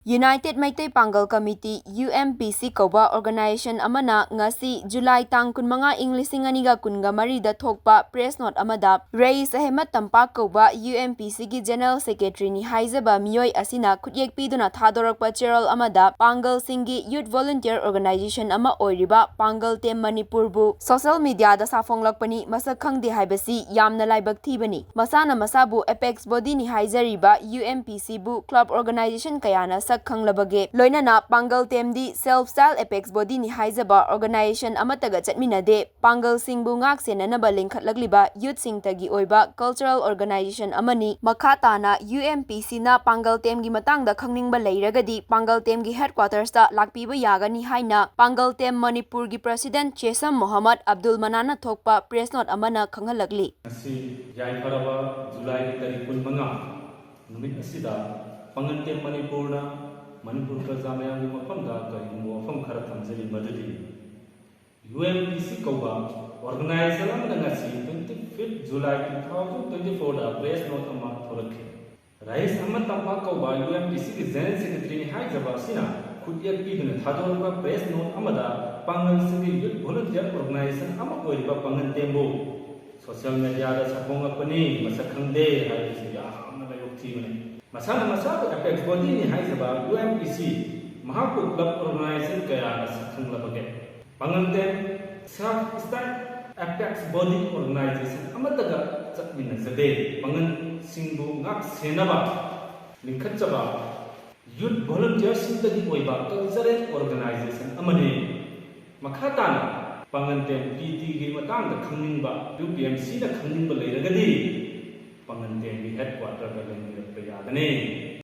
United Maitei Pangal Committee UMPC Koba Organization Amana ngasi July tang 15 ing 2023 da thokpa press note amada Rais Ahmed Tampak Koba UMPC gi General Secretary ni haizaba miyoi asina khutyek piduna thadorakpa cheral amada Pangal Singgi Youth Volunteer Organization ama oiriba Pangal Tem Manipurbu social media da safonglakpani Masak Khgde Haibasi yamna Laibak Thibani masana masabu apex body ni haizariba UMPC bu club organization kayana Khanglabage loinana Pangal Tem di self-style apex body ni haizaba organization amataga chatminade Pangal singbu ngak senanaba lingkhatlagliba youth singtagi oiba cultural organization amani makhatana UMPC na Pangal Tem gi matangda khangningba leiragadi Pangal Tem gi headquarters ta lakpiba yagani haina Pangal Tem Manipur gi president Chesam Mohammed Abdul Manana thokpa press note amana khanghalagli asi yai faraba July tarikh 15 numit asida Pangal Tem Manipur Kazamaya Mapanga Karimu from Karatamzeli Madadi UMPC Koba organized along the Nasi 25th July 2024 press note amount for Rais Ahmed Tampak Koba UMPC General Secretary Haiba Sina Khgde Haiba Laibak press note amada Pangal Singgi Youth Volunteer Organization ama oiriba Pangal Tembo social media da saponga pani Masak Khgde Haiba amna Laibak Thibani Masana masabu apex body ni haizaba UMPC Mahaku club organization kaya Khanglabage Pangal Tem self-style apex body organization amataga chatmina jade Pangal singbu ngak senaba linkhatchaba youth volunteer singtagi oiba cultural organization amane makhatana Pangal Tem PT gi matangda khangningba UPMC da khangningba leiragadi Pangal Tem gi headquarter da lengirappa yagane